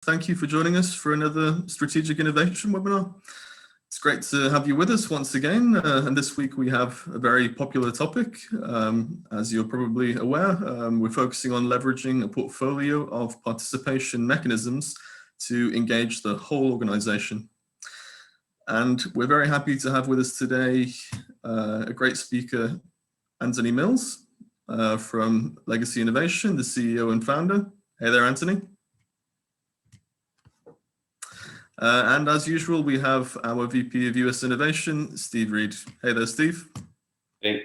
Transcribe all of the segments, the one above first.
Thank you for joining us for another Strategic Innovation webinar. It's great to have you with us once again, and this week we have a very popular topic. As you're probably aware, we're focusing on leveraging a portfolio of participation mechanisms to engage the whole organization. And we're very happy to have with us today a great speaker, Anthony Mills from Legacy Innovation, the CEO and founder. Hey there, Anthony. And as usual, we have our VP of US Innovation, Steve Reed. Hey there, Steve. Hey.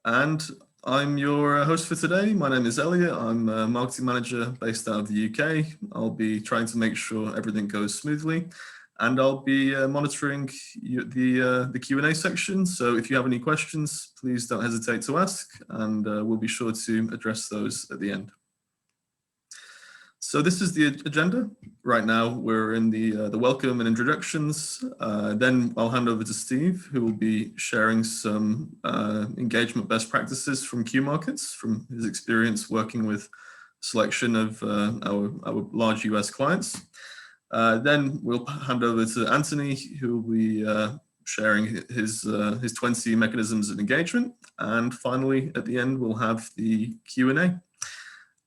And I'm your host for today. My name is Elliot. I'm a marketing manager based out of the UK. I'll be trying to make sure everything goes smoothly. And I'll be monitoring the Q&A section. So if you have any questions, please don't hesitate to ask, and we'll be sure to address those at the end. So this is the agenda. Right now, we're in the welcome and introductions. Then I'll hand over to Steve, who will be sharing some engagement best practices from Q Markets, from his experience working with a selection of our large US clients. Then we'll hand over to Anthony, who will be sharing his 20 mechanisms of engagement. And finally, at the end, we'll have the Q&A.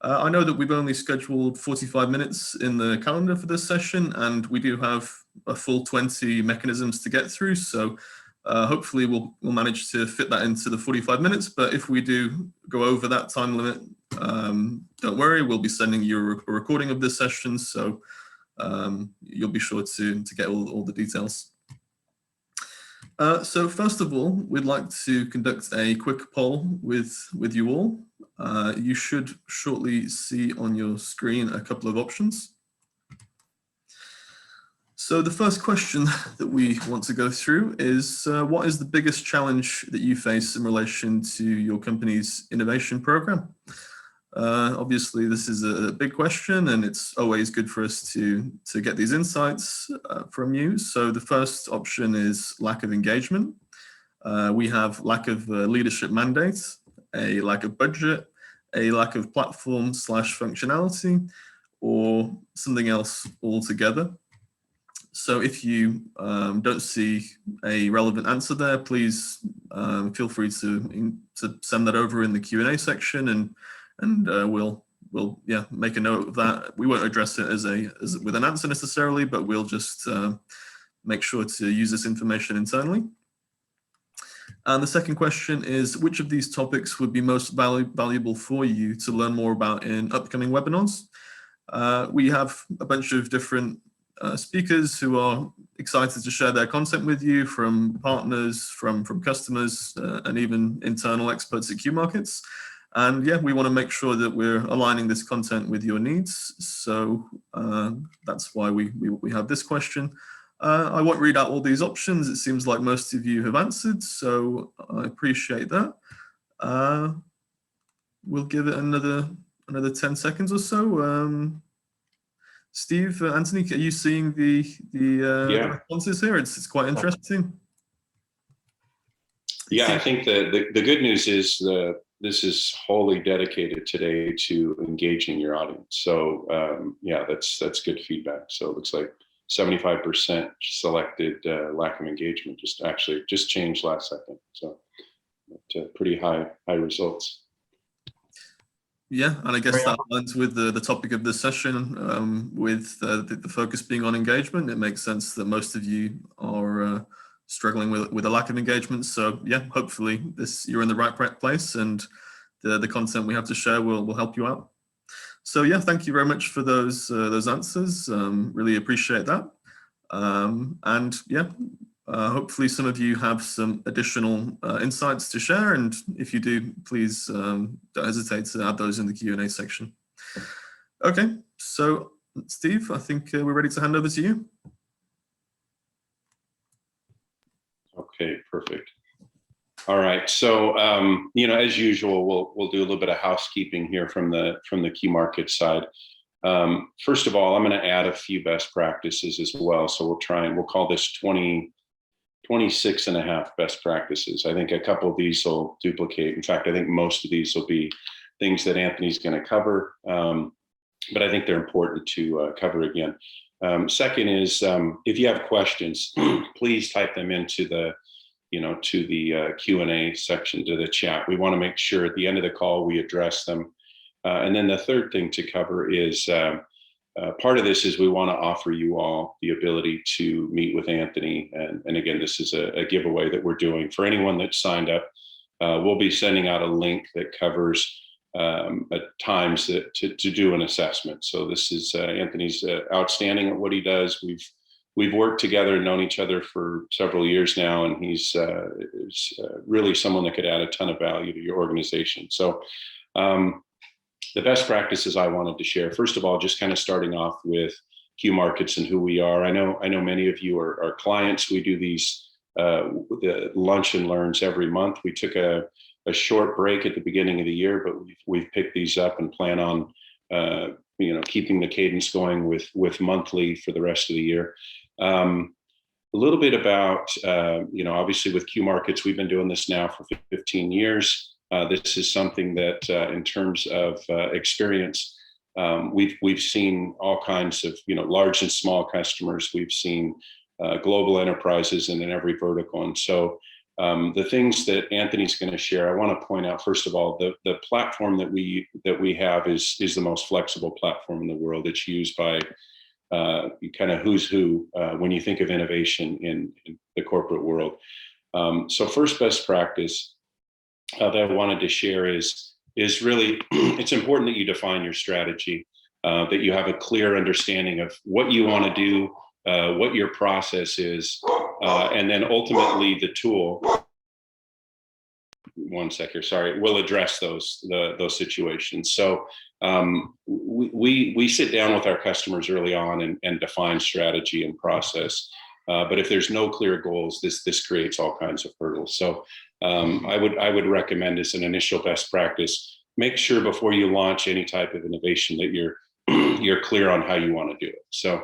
I know that we've only scheduled 45 minutes in the calendar for this session, and we do have a full 20 mechanisms to get through. So hopefully we'll manage to fit that into the 45 minutes. But if we do go over that time limit, don't worry, we'll be sending you a recording of this session. So you'll be sure to get all the details. So first of all, we'd like to conduct a quick poll with you all. You should shortly see on your screen a couple of options. So the first question that we want to go through is, what is the biggest challenge that you face in relation to your company's innovation program? Obviously, this is a big question, and it's always good for us to get these insights from you. So the first option is lack of engagement. We have lack of leadership mandates, a lack of budget, a lack of platform/functionality, or something else altogether. So if you don't see a relevant answer there, please feel free to send that over in the Q&A section, and we'll make a note of that. We won't address it with an answer necessarily, but we'll just make sure to use this information internally. And the second question is, which of these topics would be most valuable for you to learn more about in upcoming webinars? We have a bunch of different speakers who are excited to share their content with you, from partners, from customers, and even internal experts at Q Markets. And yeah, we want to make sure that we're aligning this content with your needs. So that's why we have this question. I won't read out all these options. It seems like most of you have answered, so I appreciate that. We'll give it another 10 seconds or so. Steve, Anthony, are you seeing the responses here? It's quite interesting. Yeah, I think the good news is this is wholly dedicated today to engaging your audience. So yeah, that's good feedback. So it looks like 75% selected lack of engagement, just changed last second. So pretty high results. Yeah, and I guess that aligns with the topic of this session, with the focus being on engagement. It makes sense that most of you are struggling with a lack of engagement. So yeah, hopefully you're in the right place, and the content we have to share will help you out. So yeah, thank you very much for those answers. Really appreciate that. And yeah, hopefully some of you have some additional insights to share, and if you do, please don't hesitate to add those in the Q&A section. Okay, so Steve, I think we're ready to hand over to you. Okay, perfect. All right, so as usual, we'll do a little bit of housekeeping here from the Q Market side. First of all, I'm going to add a few best practices as well. So we'll call this 26 and a half best practices. I think a couple of these will duplicate. In fact, I think most of these will be things that Anthony's going to cover. but I think they're important to cover again. Second is, if you have questions, please type them into the Q&A section, to the chat. We want to make sure at the end of the call we address them. And then the third thing to cover is part of this is we want to offer you all the ability to meet with Anthony. And again, this is a giveaway that we're doing. For anyone that's signed up, we'll be sending out a link that covers times to do an assessment. So this is Anthony's outstanding at what he does. We've worked together and known each other for several years now, and he's really someone that could add a ton of value to your organization. So the best practices I wanted to share, first of all, just kind of starting off with Q Markets and who we are. I know many of you are clients. We do these the lunch and learns every month. We took a short break at the beginning of the year, but we've picked these up and plan on keeping the cadence going with monthly for the rest of the year. A little bit about obviously with Q Markets, we've been doing this now for 15 years. This is something that in terms of experience, we've seen all kinds of large and small customers. We've seen global enterprises and in every vertical. And so the things that Anthony's going to share, I want to point out, first of all, the platform that we have is the most flexible platform in the world. It's used by kind of who's who when you think of innovation in the corporate world. So first best practice that I wanted to share is really, it's important that you define your strategy, that you have a clear understanding of what you want to do, what your process is, and then ultimately the tool, one sec here, sorry, will address those situations. So we sit down with our customers early on and define strategy and process. But if there's no clear goals, this creates all kinds of hurdles. So I would recommend, as an initial best practice, make sure before you launch any type of innovation that you're clear on how you want to do it. So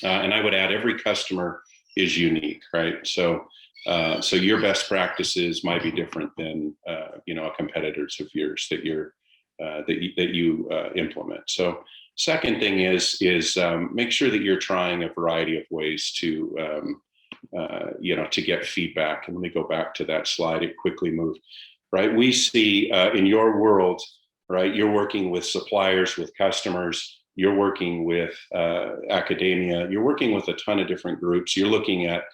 and I would add, every customer is unique, right? So your best practices might be different than a competitors of yours that you implement. So second thing is make sure that you're trying a variety of ways to get feedback. And let me go back to that slide. It quickly moved, right? We see in your world, right, you're working with suppliers, with customers, you're working with academia, you're working with a ton of different groups. You're looking at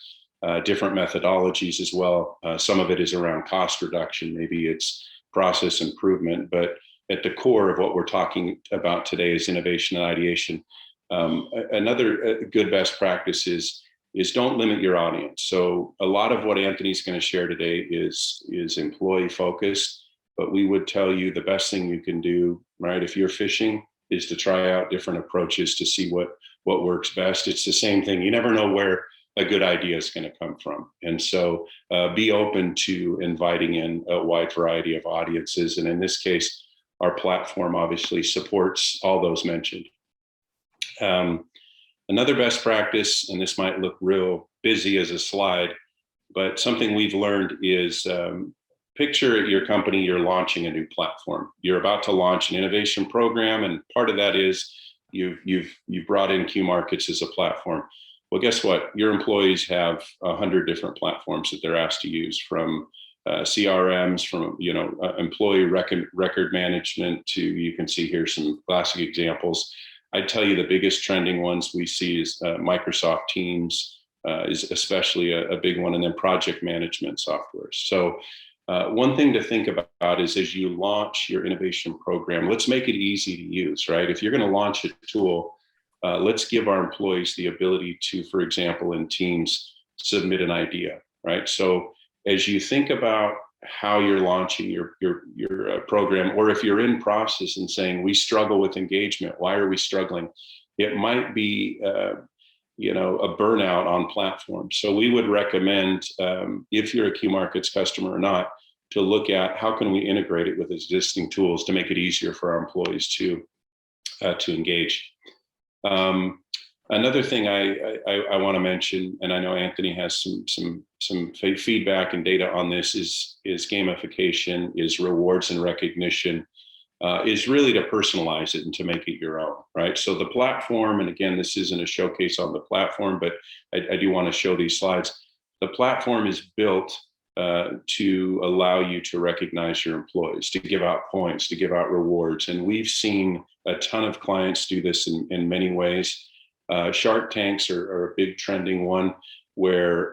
different methodologies as well. Some of it is around cost reduction, maybe it's process improvement, but at the core of what we're talking about today is innovation and ideation. Another good best practice is don't limit your audience. So a lot of what Anthony's going to share today is employee focused, but we would tell you the best thing you can do, right, if you're fishing, is to try out different approaches to see what works best. It's the same thing. You never know where a good idea is going to come from. And so be open to inviting in a wide variety of audiences. And in this case, our platform obviously supports all those mentioned. Another best practice, and this might look real busy as a slide, but something we've learned is picture at your company, you're launching a new platform. You're about to launch an innovation program, and part of that is you've brought in Q Markets as a platform. Well, guess what? Your employees have 100 different platforms that they're asked to use, from CRMs, from employee record management to, you can see here some classic examples. I'd tell you the biggest trending ones we see is Microsoft Teams is especially a big one, and then project management software. So one thing to think about is, as you launch your innovation program, let's make it easy to use, right? If you're going to launch a tool, let's give our employees the ability to, for example, in Teams, submit an idea, right? So as you think about how you're launching your program, or if you're in process and saying, we struggle with engagement, why are we struggling? It might be a burnout on platforms. So we would recommend, if you're a Q Markets customer or not, to look at how can we integrate it with existing tools to make it easier for our employees to engage. Another thing I want to mention, and I know Anthony has some feedback and data on this, is gamification, is rewards and recognition. is really to personalize it and to make it your own, right? So the platform, and again, this isn't a showcase on the platform, but I do want to show these slides. The platform is built to allow you to recognize your employees, to give out points, to give out rewards. And we've seen a ton of clients do this in many ways. Shark Tanks are a big trending one where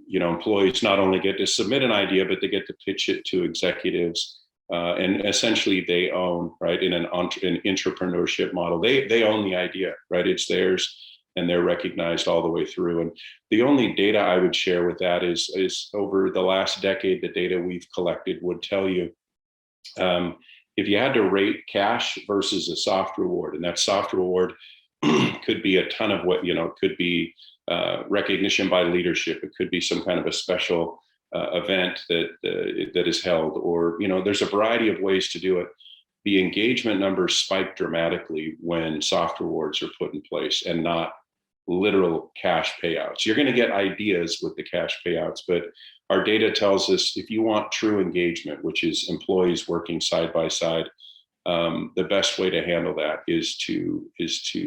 employees not only get to submit an idea, but they get to pitch it to executives. And essentially they own, right, in an entrepreneurship model, they own the idea, right? It's theirs and they're recognized all the way through. And the only data I would share with that is over the last decade, the data we've collected would tell you if you had to rate cash versus a soft reward, and that soft reward could be a ton of what, could be recognition by leadership. It could be some kind of a special event that is held, or there's a variety of ways to do it. The engagement numbers spike dramatically when soft rewards are put in place and not literal cash payouts. You're going to get ideas with the cash payouts, but our data tells us if you want true engagement, which is employees working side by side, the best way to handle that is to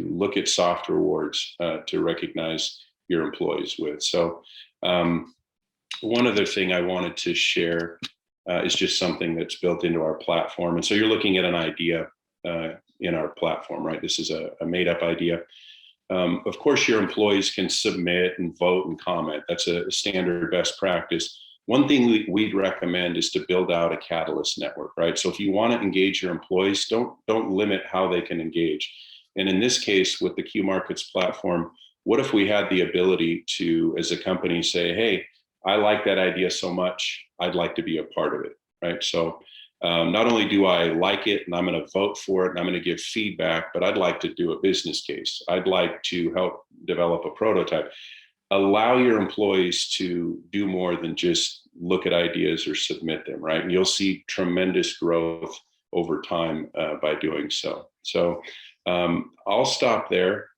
look at soft rewards to recognize your employees with. So one other thing I wanted to share is just something that's built into our platform. And so you're looking at an idea in our platform, right? This is a made up idea. Of course, your employees can submit and vote and comment. That's a standard best practice. One thing we'd recommend is to build out a catalyst network, right? So if you want to engage your employees, don't limit how they can engage. And in this case, with the Q Markets platform, what if we had the ability to, as a company, say, hey, I like that idea so much, I'd like to be a part of it, right? So not only do I like it and I'm going to vote for it and I'm going to give feedback, but I'd like to do a business case. I'd like to help develop a prototype. Allow your employees to do more than just look at ideas or submit them, right? And you'll see tremendous growth over time by doing so. So I'll stop there.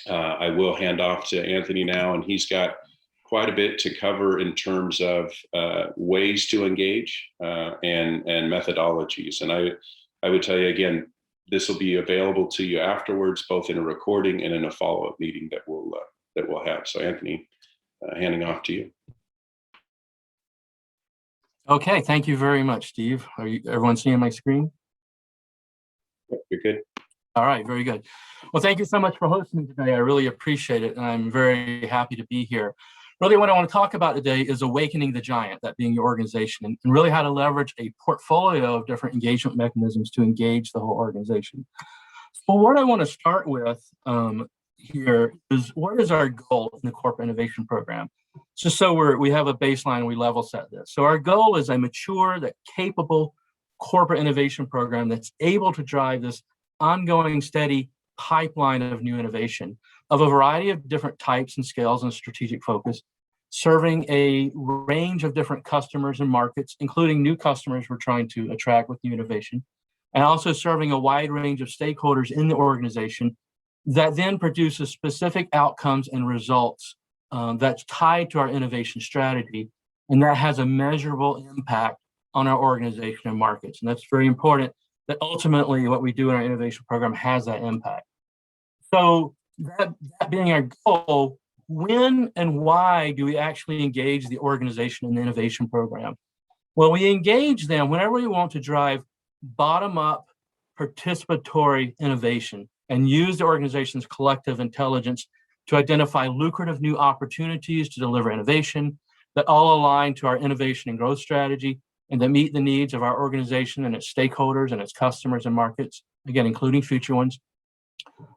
I will hand off to Anthony now, and he's got quite a bit to cover in terms of ways to engage and methodologies. And I would tell you again, this will be available to you afterwards, both in a recording and in a follow-up meeting that we'll have. So Anthony, handing off to you. Okay, thank you very much, Steve. Everyone seeing my screen? Yep, you're good. All right, very good. Well, thank you so much for hosting me today. I really appreciate it, and I'm very happy to be here. Really, what I want to talk about today is awakening the giant, that being your organization, and really how to leverage a portfolio of different engagement mechanisms to engage the whole organization. So what I want to start with here is, what is our goal in the corporate innovation program? Just so we have a baseline and we level set this. So our goal is a mature, capable corporate innovation program that's able to drive this ongoing, steady pipeline of new innovation of a variety of different types and scales and strategic focus, serving a range of different customers and markets, including new customers we're trying to attract with new innovation, and also serving a wide range of stakeholders in the organization that then produces specific outcomes and results that's tied to our innovation strategy, and that has a measurable impact on our organization and markets. And that's very important, that ultimately what we do in our innovation program has that impact. So that being our goal, when and why do we actually engage the organization in the innovation program? Well, we engage them whenever we want to drive bottom-up participatory innovation and use the organization's collective intelligence to identify lucrative new opportunities to deliver innovation that all align to our innovation and growth strategy and that meet the needs of our organization and its stakeholders and its customers and markets, again, including future ones,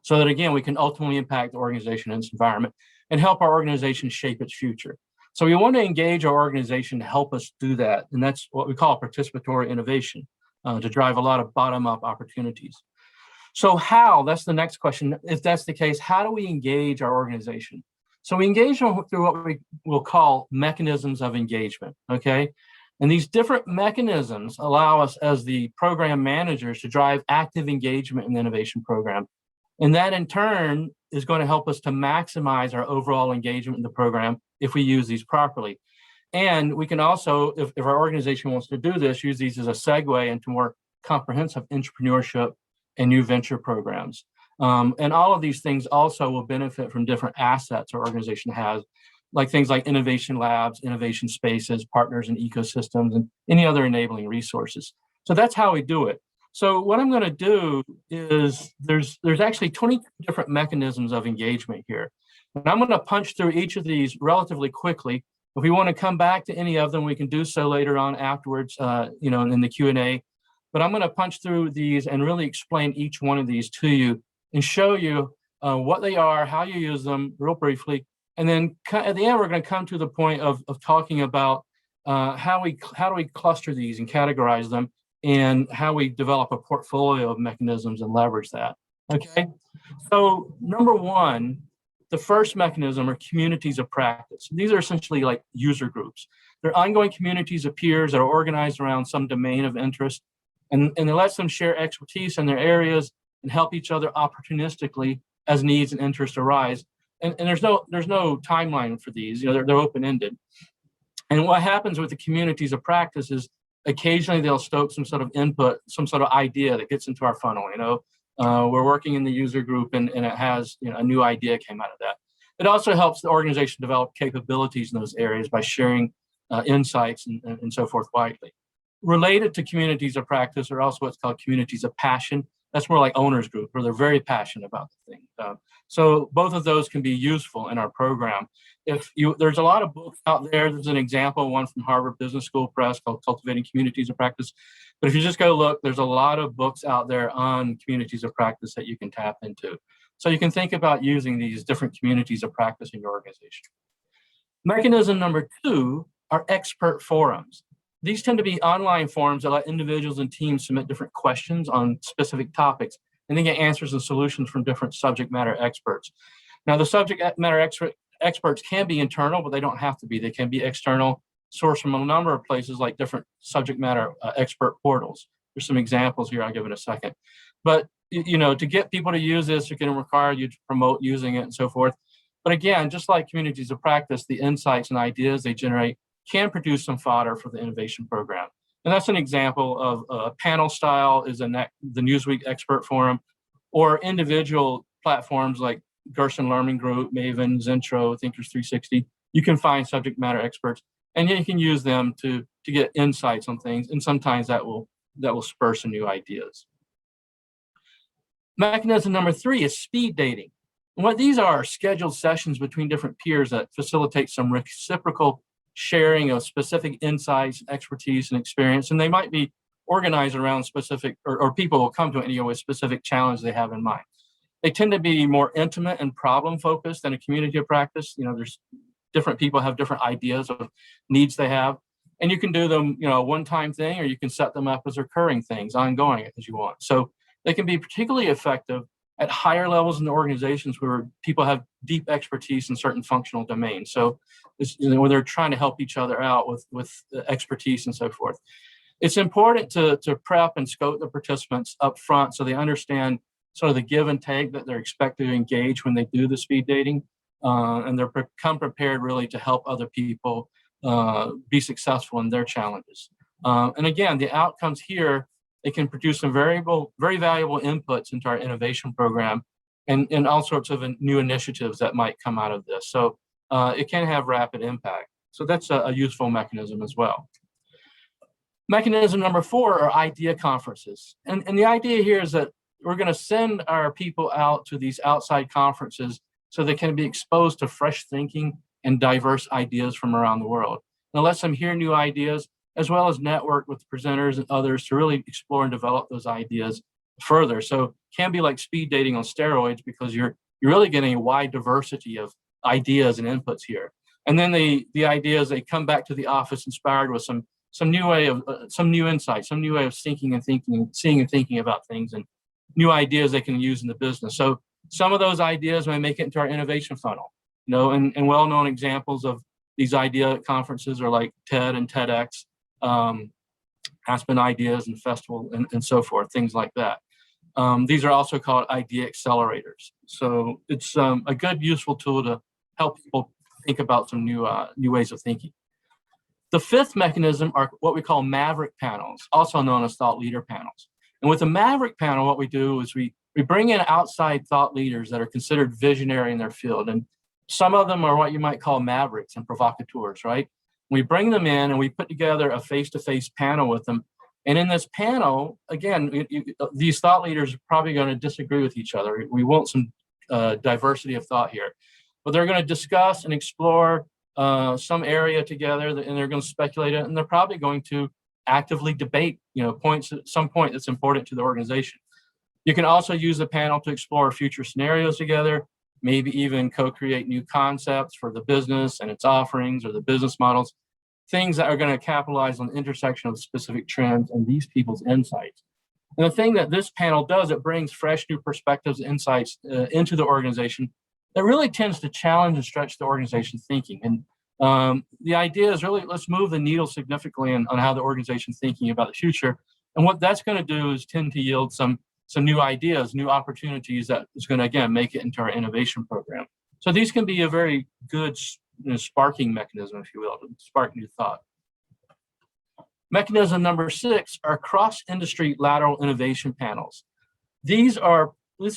so that, again, we can ultimately impact the organization and its environment and help our organization shape its future. So we want to engage our organization to help us do that, and that's what we call participatory innovation, to drive a lot of bottom-up opportunities. So how, that's the next question. If that's the case, how do we engage our organization? So we engage through what we will call mechanisms of engagement, okay? And these different mechanisms allow us as the program managers to drive active engagement in the innovation program. And that in turn is going to help us to maximize our overall engagement in the program if we use these properly. And we can also, if our organization wants to do this, use these as a segue into more comprehensive entrepreneurship and new venture programs. And all of these things also will benefit from different assets our organization has, like things like innovation labs, innovation spaces, partners and ecosystems, and any other enabling resources. So that's how we do it. So what I'm going to do is there's actually 20 different mechanisms of engagement here. And I'm going to punch through each of these relatively quickly. If we want to come back to any of them, we can do so later on afterwards, in the Q&A. But I'm going to punch through these and really explain each one of these to you and show you what they are, how you use them real briefly. And then at the end, we're going to come to the point of talking about how do we cluster these and categorize them, and how we develop a portfolio of mechanisms and leverage that. Okay, so number one, the first mechanism are communities of practice. These are essentially like user groups. They're ongoing communities of peers that are organized around some domain of interest, and it lets them share expertise in their areas and help each other opportunistically as needs and interests arise. And there's no timeline for these. They're open-ended. And what happens with the communities of practice is occasionally they'll stoke some sort of input, some sort of idea that gets into our funnel. We're working in the user group and it has a new idea came out of that. It also helps the organization develop capabilities in those areas by sharing insights and so forth widely. Related to communities of practice are also what's called communities of passion. That's more like owners group, where they're very passionate about the thing. So both of those can be useful in our program. There's a lot of books out there. There's an example, one from Harvard Business School Press called Cultivating Communities of Practice. But if you just go look, there's a lot of books out there on communities of practice that you can tap into. So you can think about using these different communities of practice in your organization. Mechanism number two are expert forums. These tend to be online forums that let individuals and teams submit different questions on specific topics, and then get answers and solutions from different subject matter experts. Now, the subject matter experts can be internal, but they don't have to be. They can be external, sourced from a number of places like different subject matter expert portals. There's some examples here I'll give in a second. But to get people to use this, it can require you to promote using it and so forth. But again, just like communities of practice, the insights and ideas they generate can produce some fodder for the innovation program. And that's an example of a panel style is the Newsweek Expert Forum, or individual platforms like Gerson Learning Group, Maven, Zentro, Thinkers 360. You can find subject matter experts, and you can use them to get insights on things, and sometimes that will spur some new ideas. Mechanism number three is speed dating. And what these are scheduled sessions between different peers that facilitate some reciprocal sharing of specific insights, expertise, and experience. And they might be organized around specific, or people will come to it with specific challenge they have in mind. They tend to be more intimate and problem focused than a community of practice. There's different people have different ideas of needs they have. And you can do them, a one-time thing, or you can set them up as recurring things, ongoing as you want. So they can be particularly effective at higher levels in the organizations where people have deep expertise in certain functional domains. So where they're trying to help each other out with expertise and so forth. It's important to prep and scope the participants up front so they understand sort of the give and take that they're expected to engage when they do the speed dating. And they're come prepared really to help other people be successful in their challenges. And again, the outcomes here, they can produce some very valuable inputs into our innovation program and all sorts of new initiatives that might come out of this. So it can have rapid impact. So that's a useful mechanism as well. Mechanism number four are idea conferences. And the idea here is that we're going to send our people out to these outside conferences so they can be exposed to fresh thinking and diverse ideas from around the world. And it lets them hear new ideas, as well as network with presenters and others to really explore and develop those ideas further. So it can be like speed dating on steroids, because you're really getting a wide diversity of ideas and inputs here. And then the ideas, they come back to the office inspired with some new way of some new insights, some new way of seeing and thinking about things, and new ideas they can use in the business. So some of those ideas may make it into our innovation funnel, and well-known examples of these idea conferences are like TED and TEDx, Aspen Ideas and Festival, and so forth, things like that. These are also called idea accelerators. So it's a good, useful tool to help people think about some new ways of thinking. The fifth mechanism are what we call Maverick panels, also known as thought leader panels. And with the Maverick panel, what we do is we bring in outside thought leaders that are considered visionary in their field. And some of them are what you might call mavericks and provocateurs, right? We bring them in and we put together a face-to-face panel with them. And in this panel, again, these thought leaders are probably going to disagree with each other. We want some diversity of thought here. But they're going to discuss and explore some area together, and they're going to speculate it, and they're probably going to actively debate, points at some point that's important to the organization. You can also use the panel to explore future scenarios together, maybe even co-create new concepts for the business and its offerings or the business models, things that are going to capitalize on the intersection of specific trends and these people's insights. And the thing that this panel does, it brings fresh new perspectives and insights into the organization that really tends to challenge and stretch the organization's thinking. And the idea is really, let's move the needle significantly on how the organization's thinking about the future. And what that's going to do is tend to yield some new ideas, new opportunities that is going to, again, make it into our innovation program. So these can be a very good sparking mechanism, if you will, to spark new thought. Mechanism number 6 are cross-industry lateral innovation panels. This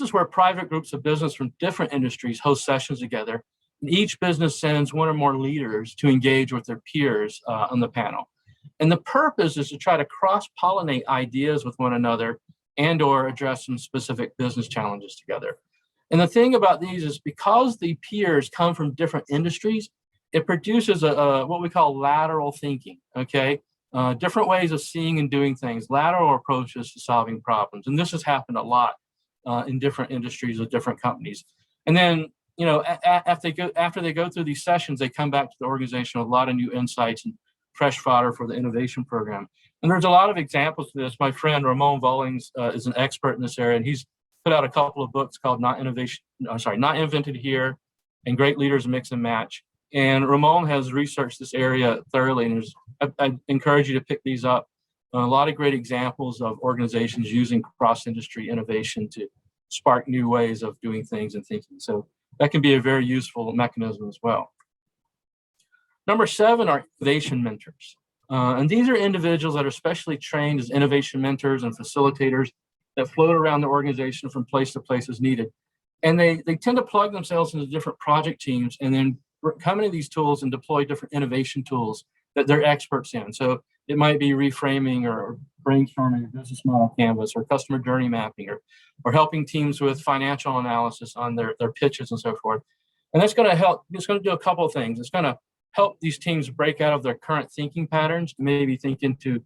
is where private groups of business from different industries host sessions together, and each business sends one or more leaders to engage with their peers on the panel. And the purpose is to try to cross-pollinate ideas with one another and or address some specific business challenges together. And the thing about these is because the peers come from different industries, it produces what we call lateral thinking, okay? Different ways of seeing and doing things, lateral approaches to solving problems. And this has happened a lot in different industries with different companies. And then, after they go through these sessions, they come back to the organization with a lot of new insights and fresh fodder for the innovation program. And there's a lot of examples of this. My friend Ramon Vollings is an expert in this area, and he's put out a couple of books called Not Invented Here and Great Leaders Mix and Match. And Ramon has researched this area thoroughly, and I encourage you to pick these up. A lot of great examples of organizations using cross-industry innovation to spark new ways of doing things and thinking. So that can be a very useful mechanism as well. Number 7 are innovation mentors. And these are individuals that are specially trained as innovation mentors and facilitators that float around the organization from place to place as needed. And they tend to plug themselves into different project teams and then come into these tools and deploy different innovation tools that they're experts in. So it might be reframing or brainstorming a business model canvas or customer journey mapping or helping teams with financial analysis on their pitches and so forth. And that's going to help. It's going to do a couple of things. It's going to help these teams break out of their current thinking patterns, maybe think into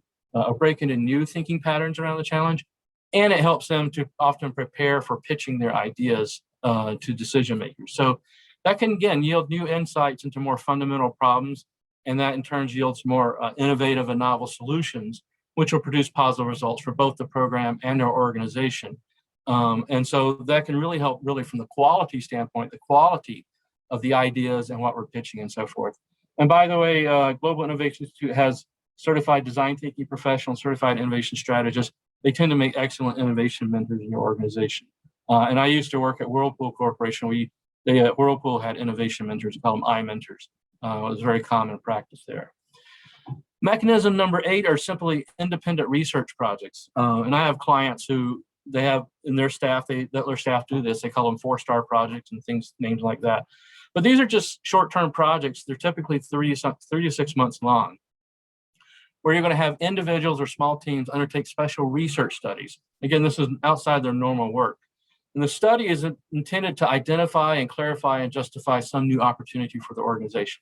break into new thinking patterns around the challenge. And it helps them to often prepare for pitching their ideas to decision makers. So that can, again, yield new insights into more fundamental problems. And that in turn yields more innovative and novel solutions, which will produce positive results for both the program and our organization. And so that can really help from the quality standpoint, the quality of the ideas and what we're pitching and so forth. And by the way, Global Innovation Institute has certified design thinking professionals, certified innovation strategists. They tend to make excellent innovation mentors in your organization. And I used to work at Whirlpool Corporation. Whirlpool had innovation mentors, we call them I-mentors. It was very common practice there. Mechanism number 8 are simply independent research projects. And I have clients who they have in their staff, their staff do this. They call them 4-star projects and names like that. But these are just short-term projects. They're typically 3 to 6 months long, where you're going to have individuals or small teams undertake special research studies. Again, this is outside their normal work. And the study is intended to identify and clarify and justify some new opportunity for the organization.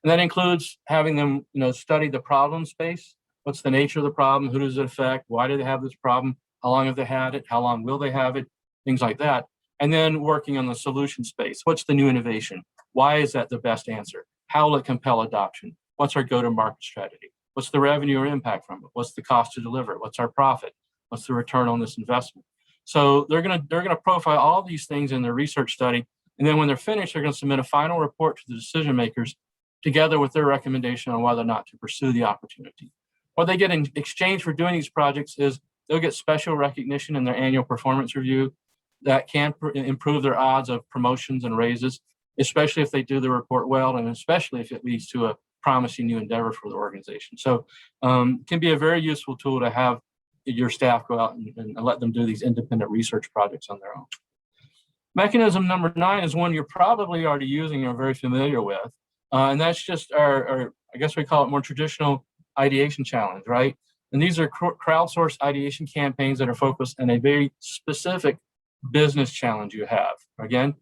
And that includes having them, study the problem space. What's the nature of the problem? Who does it affect? Why do they have this problem? How long have they had it? How long will they have it? Things like that. And then working on the solution space. What's the new innovation? Why is that the best answer? How will it compel adoption? What's our go-to-market strategy? What's the revenue or impact from it? What's the cost to deliver? What's our profit? What's the return on this investment? So they're gonna profile all of these things in their research study, and then when they're finished, they're going to submit a final report to the decision makers, together with their recommendation on whether or not to pursue the opportunity. What they get in exchange for doing these projects is they'll get special recognition in their annual performance review that can improve their odds of promotions and raises, especially if they do the report well, and especially if it leads to a promising new endeavor for the organization. So it can be a very useful tool to have your staff go out and let them do these independent research projects on their own. Mechanism number 9 is one you're probably already using or very familiar with. And that's just our, I guess we call it more traditional ideation challenge, right? And these are crowdsourced ideation campaigns that are focused on a very specific business challenge you have. Again,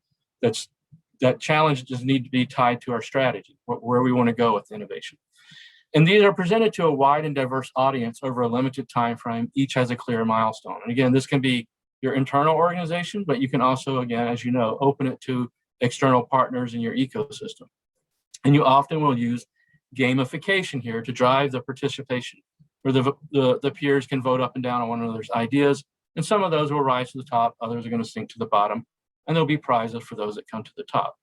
that challenge does need to be tied to our strategy, where we want to go with innovation. And these are presented to a wide and diverse audience over a limited time frame. Each has a clear milestone. And again, this can be your internal organization, but you can also, again, as you know, open it to external partners in your ecosystem. And you often will use gamification here to drive the participation, where the peers can vote up and down on one another's ideas. And some of those will rise to the top, others are going to sink to the bottom, and there'll be prizes for those that come to the top.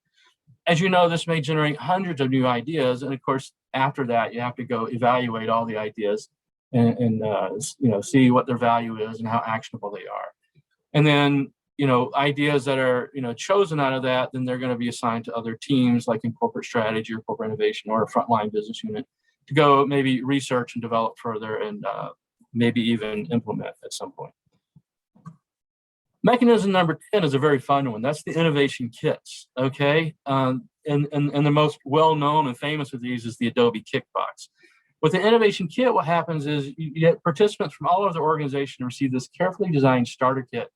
As you know, this may generate hundreds of new ideas, and of course, after that, you have to go evaluate all the ideas and see what their value is and how actionable they are. And then, ideas that are, chosen out of that, then they're going to be assigned to other teams, like in corporate strategy or corporate innovation or a frontline business unit, to go maybe research and develop further and maybe even implement at some point. Mechanism number 10 is a very fun one. That's the innovation kits, okay? And the most well-known and famous of these is the Adobe Kickbox. With the innovation kit, what happens is you get participants from all over the organization receive this carefully designed starter kit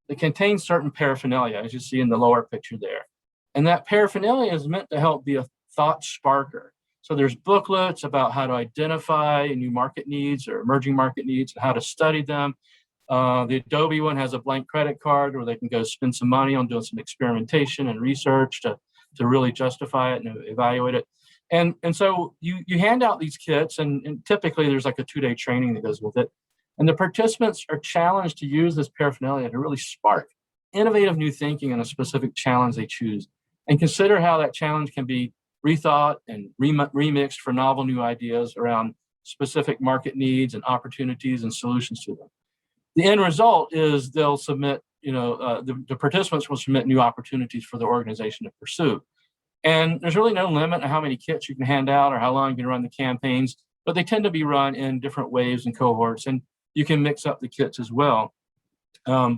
that contains certain paraphernalia, as you see in the lower picture there. And that paraphernalia is meant to help be a thought sparker. So there's booklets about how to identify new market needs or emerging market needs and how to study them. The Adobe one has a blank credit card where they can go spend some money on doing some experimentation and research to really justify it and evaluate it. And so you hand out these kits, and typically there's like a 2-day training that goes with it. And the participants are challenged to use this paraphernalia to really spark innovative new thinking on a specific challenge they choose, and consider how that challenge can be rethought and remixed for novel new ideas around specific market needs and opportunities and solutions to them. The end result is they'll submit, the participants will submit new opportunities for the organization to pursue. And there's really no limit to how many kits you can hand out or how long you can run the campaigns, but they tend to be run in different waves and cohorts, and you can mix up the kits as well. What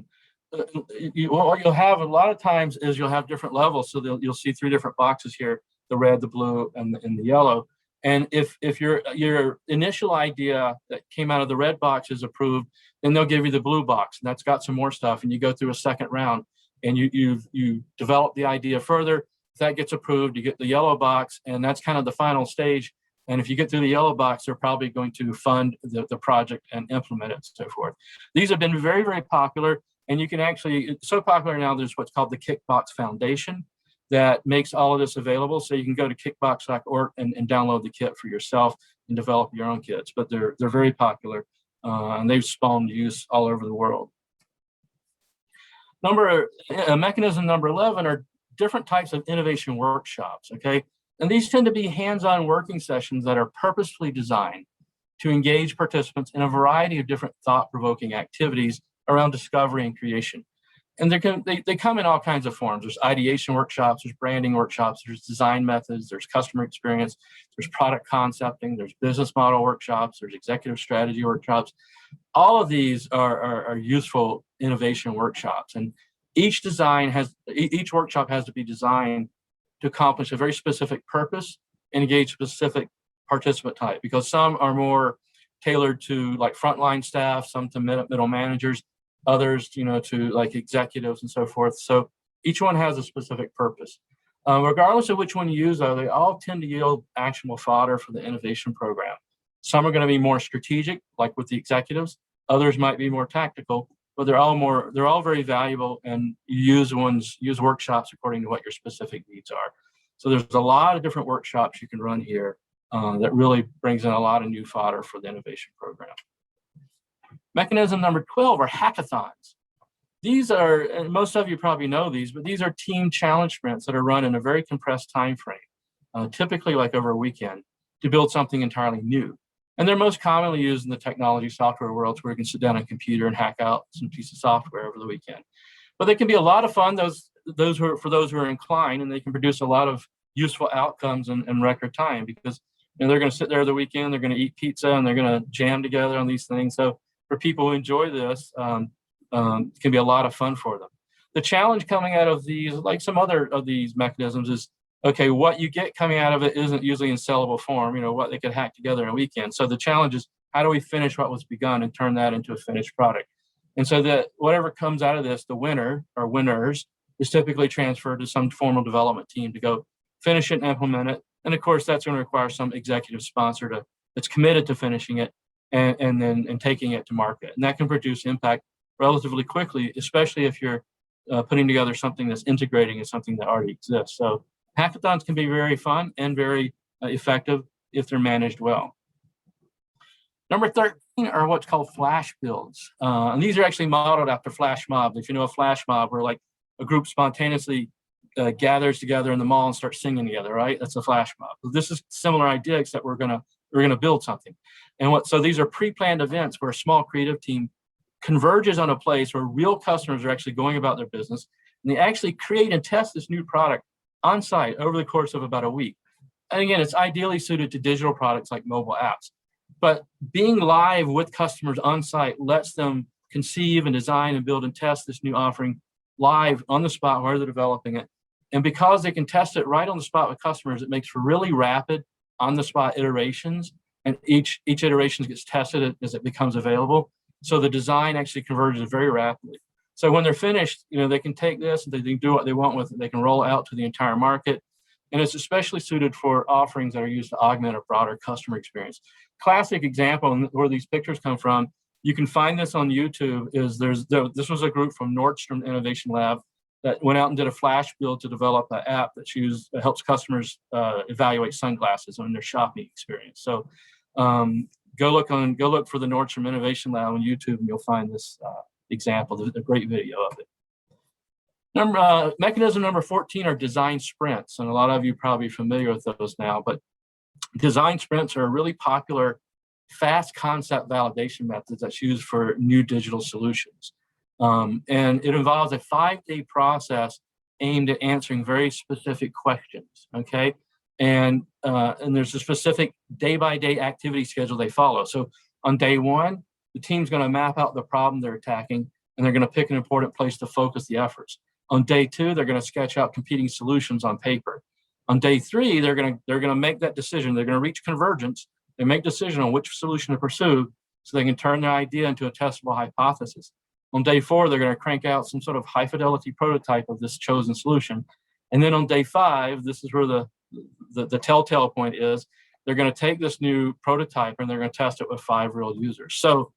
you'll have a lot of times is you'll have different levels. So you'll see 3 different boxes here, the red, the blue, and the yellow. And if your initial idea that came out of the red box is approved, then they'll give you the blue box, and that's got some more stuff. And you go through a second round, and you develop the idea further. If that gets approved, you get the yellow box, and that's kind of the final stage. And if you get through the yellow box, they're probably going to fund the project and implement it and so forth. These have been very, very popular, and you can actually, it's so popular now, there's what's called the Kickbox Foundation that makes all of this available. So you can go to kickbox.org and download the kit for yourself and develop your own kits. But they're very popular, and they've spawned use all over the world. Mechanism number 11 are different types of innovation workshops, okay? And these tend to be hands-on working sessions that are purposefully designed to engage participants in a variety of different thought-provoking activities around discovery and creation. And they come in all kinds of forms. There's ideation workshops, there's branding workshops, there's design methods, there's customer experience, there's product concepting, there's business model workshops, there's executive strategy workshops. All of these are useful innovation workshops. And each workshop has to be designed to accomplish a very specific purpose and engage specific participant type, because some are more tailored to like frontline staff, some to middle managers, others, to like executives and so forth. So each one has a specific purpose. Regardless of which one you use, though, they all tend to yield actionable fodder for the innovation program. Some are going to be more strategic, like with the executives. Others might be more tactical, but they're all very valuable, and you use workshops according to what your specific needs are. So there's a lot of different workshops you can run here that really brings in a lot of new fodder for the innovation program. Mechanism number 12 are hackathons. These are, and most of you probably know these, but these are team challenge sprints that are run in a very compressed time frame, typically like over a weekend, to build something entirely new. And they're most commonly used in the technology software world, where you can sit down on a computer and hack out some piece of software over the weekend. But they can be a lot of fun, for those who are inclined, and they can produce a lot of useful outcomes in record time, because they're going to sit there the weekend, they're going to eat pizza, and they're going to jam together on these things. So for people who enjoy this, can be a lot of fun for them. The challenge coming out of these, like some other of these mechanisms, is, okay, what you get coming out of it isn't usually in sellable form, what they could hack together in a weekend. So the challenge is, how do we finish what was begun and turn that into a finished product? And so that whatever comes out of this, the winner or winners, is typically transferred to some formal development team to go finish it and implement it. And of course, that's going to require some executive sponsor that's committed to finishing it and taking it to market. And that can produce impact relatively quickly, especially if you're putting together something that's integrating in something that already exists. So hackathons can be very fun and very effective if they're managed well. Number 13 are what's called flash builds. And these are actually modeled after flash mobs. If you know a flash mob, where like a group spontaneously gathers together in the mall and starts singing together, right? That's a flash mob. So this is a similar idea, except we're gonna build something. And so these are pre-planned events where a small creative team converges on a place where real customers are actually going about their business, and they actually create and test this new product on site over the course of about a week. And again, it's ideally suited to digital products like mobile apps. But being live with customers on site lets them conceive and design and build and test this new offering live on the spot where they're developing it. And because they can test it right on the spot with customers, it makes for really rapid on the spot iterations. And each iteration gets tested as it becomes available. So the design actually converges very rapidly. So when they're finished, they can take this, they can do what they want with it. They can roll it out to the entire market. And it's especially suited for offerings that are used to augment a broader customer experience. Classic example where these pictures come from, you can find this on YouTube, this was a group from Nordstrom Innovation Lab that went out and did a flash build to develop an app that helps customers evaluate sunglasses on their shopping experience. So go look for the Nordstrom Innovation Lab on YouTube, and you'll find this example. There's a great video of it. Mechanism number 14 are design sprints, and a lot of you are probably familiar with those now, but design sprints are a really popular fast concept validation methods that's used for new digital solutions. And it involves a 5-day process aimed at answering very specific questions, okay? And there's a specific day-by-day activity schedule they follow. So on day 1, the team's gonna map out the problem they're attacking, and they're gonna pick an important place to focus the efforts. On day 2, they're gonna sketch out competing solutions on paper. On day 3, they're gonna make that decision. They're gonna reach convergence. They make decision on which solution to pursue so they can turn their idea into a testable hypothesis. On day 4, they're gonna crank out some sort of high fidelity prototype of this chosen solution. And then on day 5, this is where the telltale point is, they're gonna take this new prototype and they're gonna test it with 5 real users. So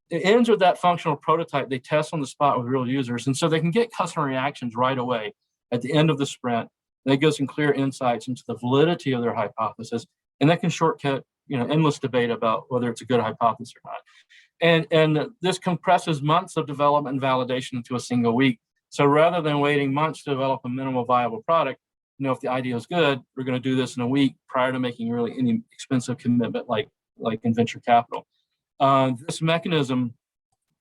it ends with that functional prototype they test on the spot with real users. And so they can get customer reactions right away at the end of the sprint. That gives some clear insights into the validity of their hypothesis. And that can shortcut endless debate about whether it's a good hypothesis or not. And this compresses months of development and validation into a single week. So rather than waiting months to develop a minimal viable product, if the idea is good, we're going to do this in a week prior to making really any expensive commitment like in venture capital. This mechanism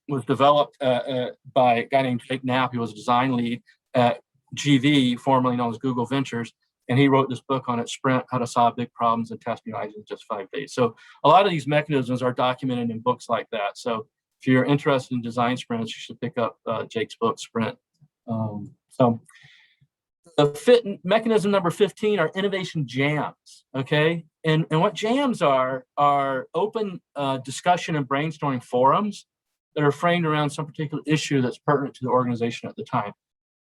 was developed by a guy named Jake Knapp. He was a design lead at GV, formerly known as Google Ventures, and he wrote this book on it, Sprint, How to Solve Big Problems and Test New Ideas in Just 5 days. So a lot of these mechanisms are documented in books like that. So if you're interested in design sprints, you should pick up Jake's book, Sprint. So the mechanism number 15 are innovation jams, okay? And what jams are open discussion and brainstorming forums that are framed around some particular issue that's pertinent to the organization at the time.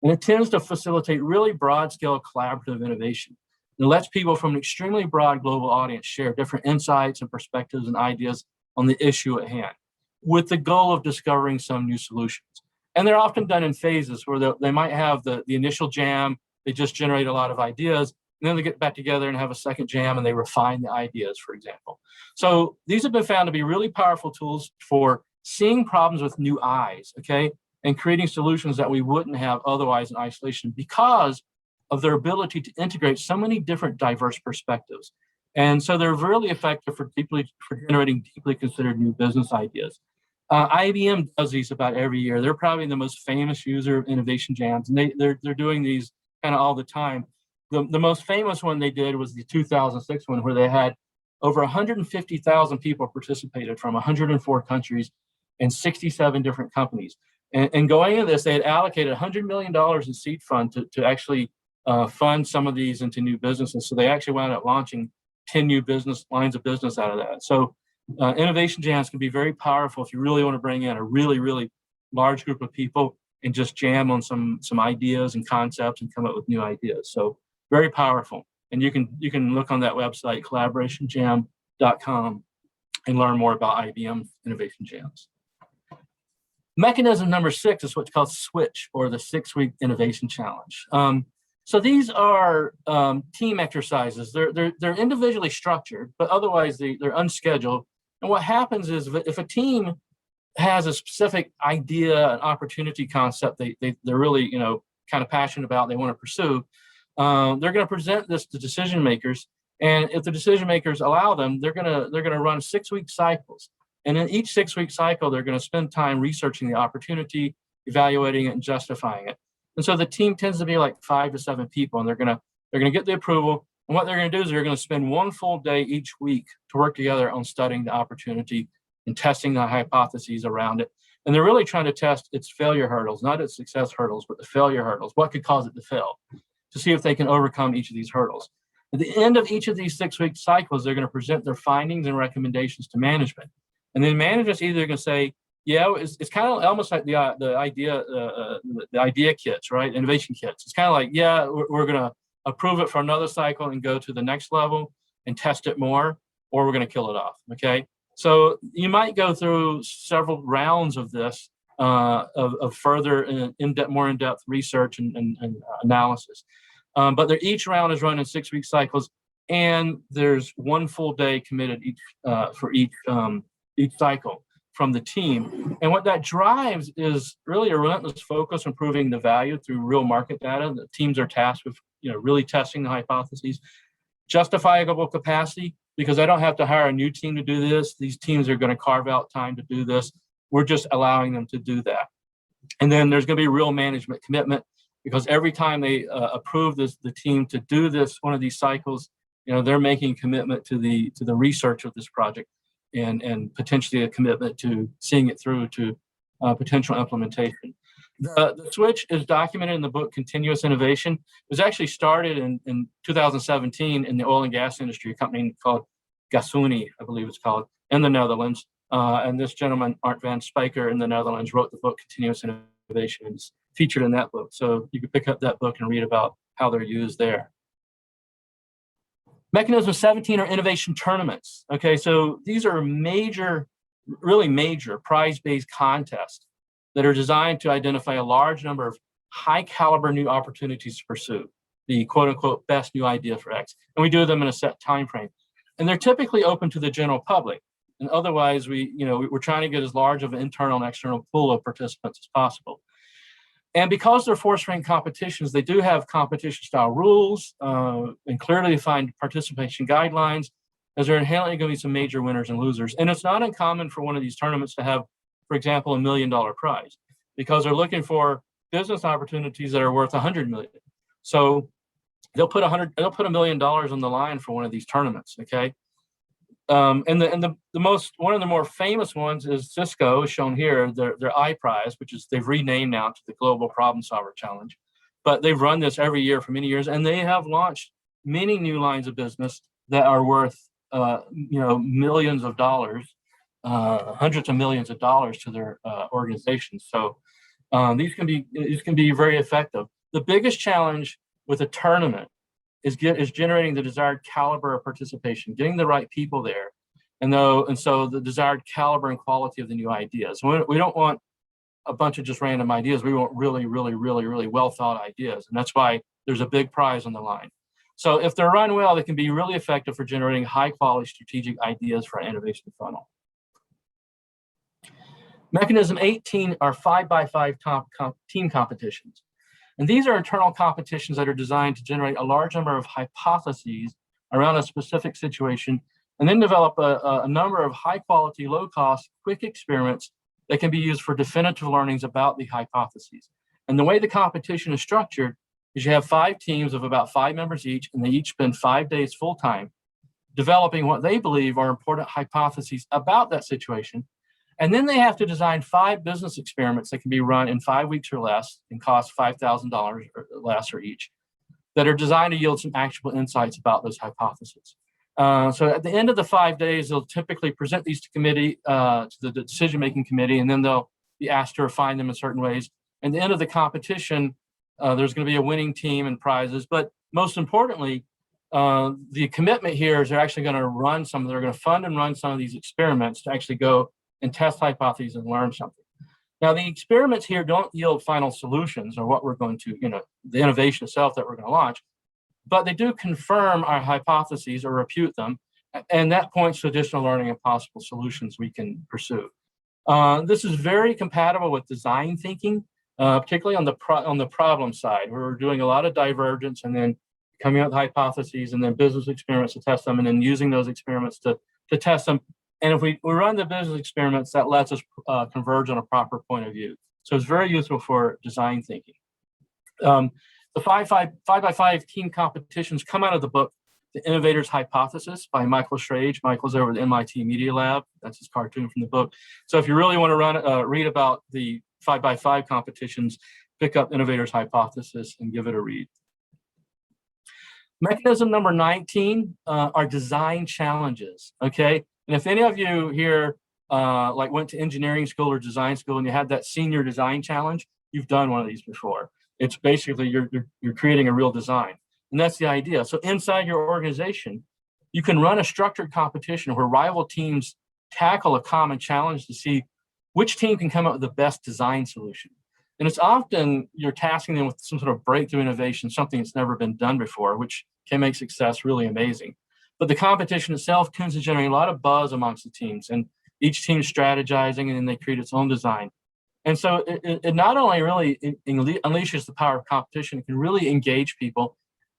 And it tends to facilitate really broad-scale collaborative innovation. It lets people from an extremely broad global audience share different insights and perspectives and ideas on the issue at hand, with the goal of discovering some new solutions. And they're often done in phases where they might have the initial jam, they just generate a lot of ideas, and then they get back together and have a second jam and they refine the ideas, for example. So these have been found to be really powerful tools for seeing problems with new eyes, okay? And creating solutions that we wouldn't have otherwise in isolation because of their ability to integrate so many different diverse perspectives. And so they're really effective for generating deeply considered new business ideas. IBM does these about every year. They're probably the most famous user of innovation jams, and they're doing these kind of all the time. The most famous one they did was the 2006 one, where they had over 150,000 people participated from 104 countries. and 67 different companies. And going into this, they had allocated $100 million in seed fund to actually fund some of these into new businesses. So they actually wound up launching 10 new business lines of business out of that. So innovation jams can be very powerful if you really want to bring in a really, really large group of people and just jam on some ideas and concepts and come up with new ideas. So very powerful. And you can look on that website, collaborationjam.com, and learn more about IBM innovation jams. Mechanism number 6 is what's called Switch, or the 6-week innovation challenge. So these are team exercises. They're individually structured, but otherwise they're unscheduled. And what happens is if a team has a specific idea, an opportunity concept they're really kind of passionate about, they want to pursue, they're going to present this to decision makers. And if the decision makers allow them, they're going to run 6-week cycles. And in each 6-week cycle, they're going to spend time researching the opportunity, evaluating it, and justifying it. And so the team tends to be like 5 to 7 people, and they're going to get the approval. And what they're going to do is they're going to spend 1 full day each week to work together on studying the opportunity and testing the hypotheses around it. And they're really trying to test its failure hurdles, not its success hurdles, but the failure hurdles. What could cause it to fail? To see if they can overcome each of these hurdles. At the end of each of these 6-week cycles, they're going to present their findings and recommendations to management. And then management's either going to say, yeah, it's kind of almost like the idea kits, right? Innovation kits. It's kind of like, yeah, we're going to approve it for another cycle and go to the next level and test it more, or we're going to kill it off. Okay. So you might go through several rounds of this, of further more in-depth research and analysis. But each round is run in 6-week cycles, and there's 1 full day committed for each cycle from the team. And what that drives is really a relentless focus on proving the value through real market data. The teams are tasked with really testing the hypotheses, justifiable capacity, because I don't have to hire a new team to do this. These teams are going to carve out time to do this. We're just allowing them to do that. And then there's going to be real management commitment, because every time they approve the team to do one of these cycles, they're making a commitment to the research of this project, and potentially a commitment to seeing it through to potential implementation. The switch is documented in the book Continuous Innovation. It was actually started in 2017 in the oil and gas industry, a company called Gasunie, I believe it's called, in the Netherlands. And this gentleman, Art van Spijker in the Netherlands, wrote the book Continuous Innovation, and it's featured in that book. So you can pick up that book and read about how they're used there. Mechanism 17 are innovation tournaments. Okay, so these are really major prize-based contests that are designed to identify a large number of high-caliber new opportunities to pursue, the quote-unquote best new idea for X. And we do them in a set time frame. And they're typically open to the general public. And otherwise, we're trying to get as large of an internal and external pool of participants as possible. And because they're force-ranked competitions, they do have competition-style rules and clearly defined participation guidelines, as there are inherently going to be some major winners and losers. And it's not uncommon for one of these tournaments to have, for example, $1 million prize, because they're looking for business opportunities that are worth $100 million. So they'll put $1 million on the line for one of these tournaments. Okay. And one of the more famous ones is Cisco, shown here, their iPrize, which is they've renamed now to the Global Problem Solver Challenge. But they've run this every year for many years, and they have launched many new lines of business that are worth millions of dollars, hundreds of millions of dollars to their organizations. So these can be very effective. The biggest challenge with a tournament is generating the desired caliber of participation, getting the right people there, and so the desired caliber and quality of the new ideas. We don't want a bunch of just random ideas. We want really, really, really, really well thought ideas, and that's why there's a big prize on the line. So if they're run well, they can be really effective for generating high quality strategic ideas for our innovation funnel. Mechanism 18 are 5x5 team competitions. And these are internal competitions that are designed to generate a large number of hypotheses around a specific situation, and then develop a number of high-quality, low-cost, quick experiments that can be used for definitive learnings about the hypotheses. And the way the competition is structured is you have 5 teams of about 5 members each, and they each spend 5 days full-time developing what they believe are important hypotheses about that situation. And then they have to design 5 business experiments that can be run in 5 weeks or less and cost $5,000 or less or each, that are designed to yield some actionable insights about those hypotheses. So at the end of the 5 days, they'll typically present these to committee, to the decision-making committee, and then they'll be asked to refine them in certain ways. At the end of the competition, there's going to be a winning team and prizes. But most importantly, the commitment here is they're actually going to they're going to fund and run some of these experiments to actually go and test hypotheses and learn something. Now, the experiments here don't yield final solutions or what we're going to, the innovation itself that we're going to launch, but they do confirm our hypotheses or refute them, and that points to additional learning and possible solutions we can pursue. This is very compatible with design thinking, particularly on the problem side, where we're doing a lot of divergence and then coming up with hypotheses and then business experiments to test them, and then using those experiments to test them. And if we run the business experiments, that lets us converge on a proper point of view. So it's very useful for design thinking. The 5x5 team competitions come out of the book, The Innovator's Hypothesis by Michael Schrage. Michael's over at the MIT Media Lab. That's his cartoon from the book. So if you really want to read about the 5x5 competitions, pick up Innovator's Hypothesis and give it a read. Mechanism number 19 are design challenges, okay? And if any of you here went to engineering school or design school and you had that senior design challenge, you've done one of these before. It's basically you're creating a real design. And that's the idea. So inside your organization, you can run a structured competition where rival teams tackle a common challenge to see which team can come up with the best design solution. And it's often you're tasking them with some sort of breakthrough innovation, something that's never been done before, which can make success really amazing. But the competition itself tends to generate a lot of buzz amongst the teams, and each team strategizing, and then they create its own design. And so it not only really unleashes the power of competition, it can really engage people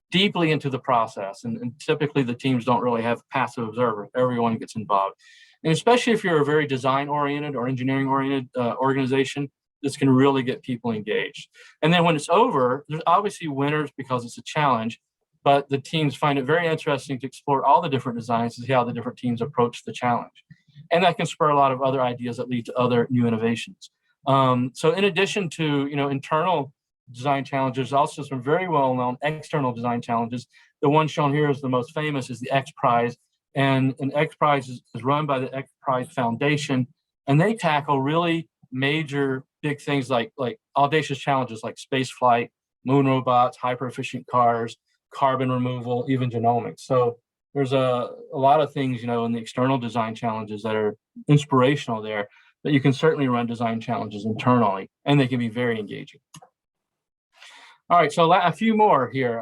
deeply into the process. And typically the teams don't really have passive observer. Everyone gets involved. And especially if you're a very design-oriented or engineering-oriented organization, this can really get people engaged. And then when it's over, there's obviously winners because it's a challenge, but the teams find it very interesting to explore all the different designs to see how the different teams approach the challenge. And that can spur a lot of other ideas that lead to other new innovations. So in addition to internal design challenges, also some very well-known external design challenges. The one shown here is the most famous, is the X Prize. And an X Prize is run by the X Prize Foundation, and they tackle really major big things like audacious challenges like space flight, moon robots, hyper-efficient cars, carbon removal, even genomics. So there's a lot of things, in the external design challenges that are inspirational there, but you can certainly run design challenges internally, and they can be very engaging. All right, so a few more here.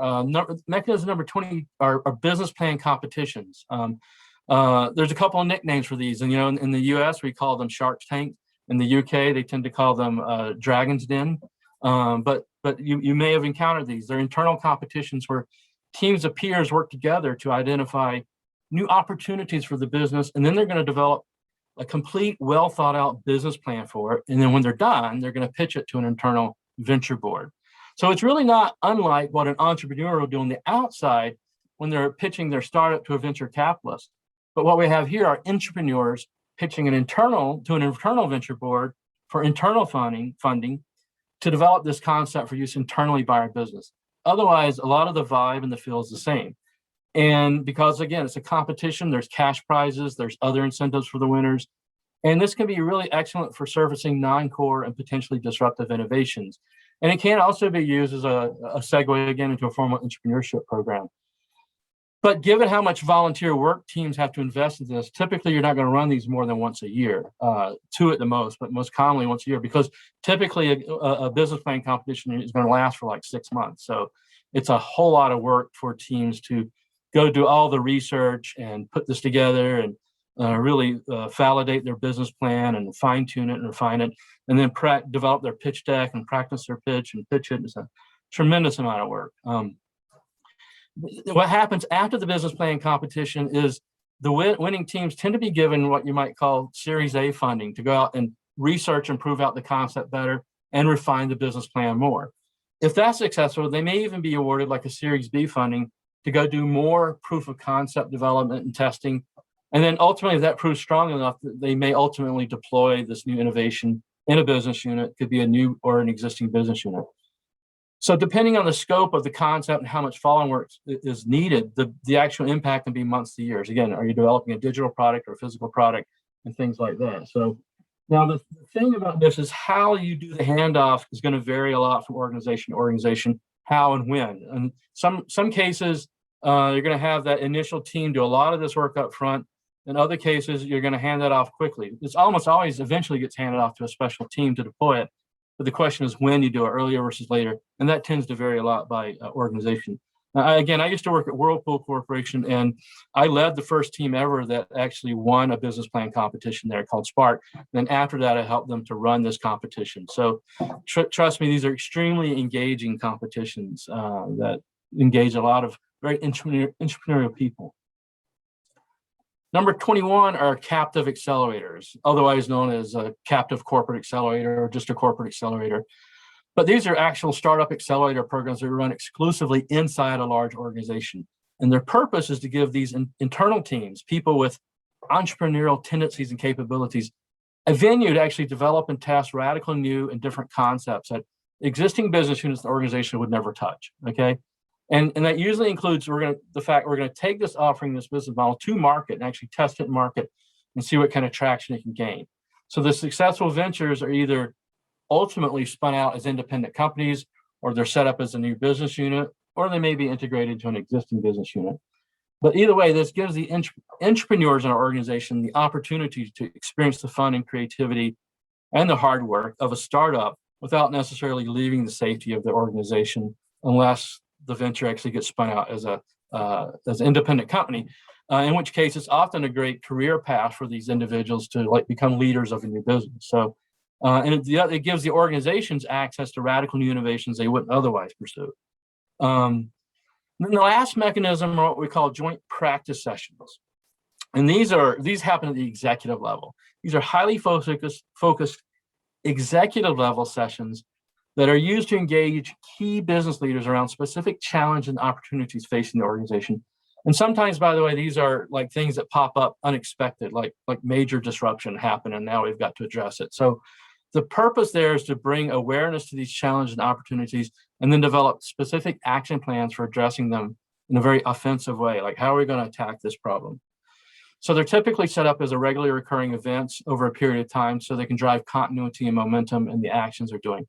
Mechanism number 20 are business plan competitions. There's a couple of nicknames for these, and in the US, we call them Shark Tank. In the UK, they tend to call them Dragon's Den. But you may have encountered these. They're internal competitions where teams of peers work together to identify new opportunities for the business, and then they're going to develop a complete, well thought out business plan for it. And then when they're done, they're going to pitch it to an internal venture board. So it's really not unlike what an entrepreneur will do on the outside when they're pitching their startup to a venture capitalist. But what we have here are entrepreneurs pitching to an internal venture board for internal funding to develop this concept for use internally by our business. Otherwise, a lot of the vibe in the field is the same. And because, again, it's a competition, there's cash prizes, there's other incentives for the winners. And this can be really excellent for surfacing non-core and potentially disruptive innovations. And it can also be used as a segue, again, into a formal entrepreneurship program. But given how much volunteer work teams have to invest in this, typically you're not going to run these more than once a year, 2 at the most, but most commonly once a year, because typically a business plan competition is going to last for like 6 months. So it's a whole lot of work for teams to go do all the research and put this together and really validate their business plan and fine tune it and refine it, and then develop their pitch deck and practice their pitch and pitch it. It's a tremendous amount of work. What happens after the business plan competition is the winning teams tend to be given what you might call Series A funding to go out and research and prove out the concept better and refine the business plan more. If that's successful, they may even be awarded like a Series B funding to go do more proof of concept development and testing. And then ultimately, if that proves strong enough, they may ultimately deploy this new innovation in a business unit, could be a new or an existing business unit. So depending on the scope of the concept and how much following work is needed, the actual impact can be months to years. Again, are you developing a digital product or a physical product and things like that? So now the thing about this is how you do the handoff is going to vary a lot from organization to organization, how and when. And some cases, you're going to have that initial team do a lot of this work up front. In other cases, you're going to hand that off quickly. It's almost always eventually gets handed off to a special team to deploy it. But the question is when you do it, earlier versus later. And that tends to vary a lot by organization. Again, I used to work at Whirlpool Corporation, and I led the first team ever that actually won a business plan competition there called Spark. Then after that, I helped them to run this competition. So trust me, these are extremely engaging competitions that engage a lot of very entrepreneurial people. Number 21 are captive accelerators, otherwise known as a captive corporate accelerator or just a corporate accelerator. But these are actual startup accelerator programs that are run exclusively inside a large organization. And their purpose is to give these internal teams, people with entrepreneurial tendencies and capabilities, a venue to actually develop and test radical new and different concepts that existing business units and organization would never touch, okay? And that usually includes the fact we're going to take this offering, this business model to market and actually test it in market and see what kind of traction it can gain. So the successful ventures are either ultimately spun out as independent companies, or they're set up as a new business unit, or they may be integrated into an existing business unit. But either way, this gives the entrepreneurs in our organization the opportunity to experience the fun and creativity and the hard work of a startup without necessarily leaving the safety of the organization, unless the venture actually gets spun out as an independent company, in which case it's often a great career path for these individuals to become leaders of a new business. So, and it gives the organizations access to radical new innovations they wouldn't otherwise pursue. Then the last mechanism are what we call joint practice sessions. And these happen at the executive level. These are highly focused executive level sessions that are used to engage key business leaders around specific challenges and opportunities facing the organization. And sometimes, by the way, these are like things that pop up unexpected, like major disruption happened, and now we've got to address it. So the purpose there is to bring awareness to these challenges and opportunities, and then develop specific action plans for addressing them in a very offensive way. Like, how are we going to attack this problem? So they're typically set up as a regularly recurring events over a period of time so they can drive continuity and momentum in the actions they're doing.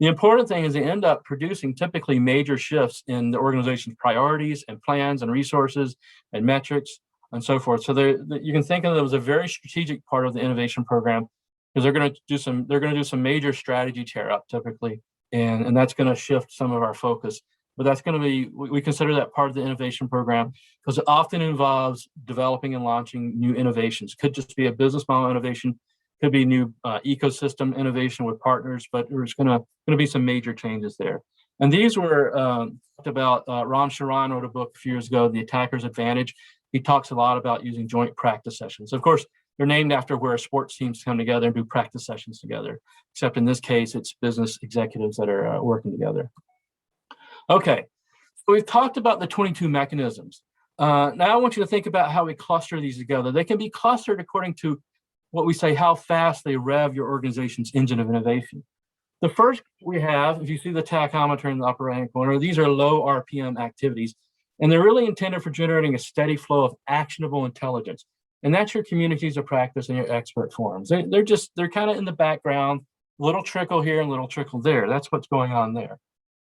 The important thing is they end up producing typically major shifts in the organization's priorities and plans and resources and metrics and so forth. So you can think of them as a very strategic part of the innovation program, because they're going to do some major strategy tear up typically, and that's going to shift some of our focus. But that's going to be, we consider that part of the innovation program because it often involves developing and launching new innovations. Could just be a business model innovation, could be new ecosystem innovation with partners, but there's going to be some major changes there. And these were talked about. Ram Charan wrote a book a few years ago, The Attacker's Advantage. He talks a lot about using joint practice sessions. Of course, they're named after where sports teams come together and do practice sessions together, except in this case, it's business executives that are working together. Okay, so we've talked about the 22 mechanisms. Now I want you to think about how we cluster these together. They can be clustered according to what we say, how fast they rev your organization's engine of innovation. The first we have, if you see the tachometer in the upper right corner, these are low RPM activities, and they're really intended for generating a steady flow of actionable intelligence. And that's your communities of practice and your expert forums. They're kind of in the background, little trickle here and little trickle there. That's what's going on there.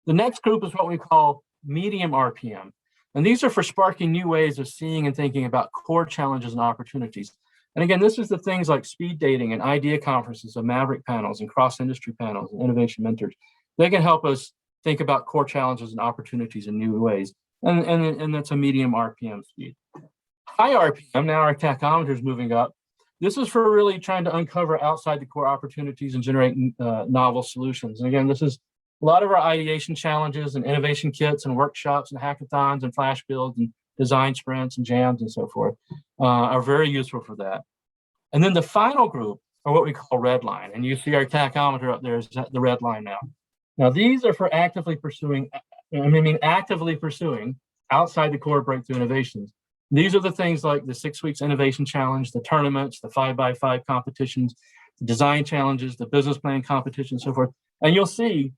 The next group is what we call medium RPM. And these are for sparking new ways of seeing and thinking about core challenges and opportunities. And again, this is the things like speed dating and idea conferences and Maverick panels and cross-industry panels and innovation mentors. They can help us think about core challenges and opportunities in new ways. And that's a medium RPM speed. High RPM, now our tachometer is moving up. This is for really trying to uncover outside the core opportunities and generate novel solutions. And again, this is a lot of our ideation challenges and innovation kits and workshops and hackathons and flash builds and design sprints and jams and so forth are very useful for that. And then the final group are what we call red line. And you see our tachometer up there is the red line now. Now, these are for actively pursuing outside the core breakthrough innovations. These are the things like the 6 weeks innovation challenge, the tournaments, the 5x5 competitions, the design challenges, the business plan competition, and so forth. And you'll see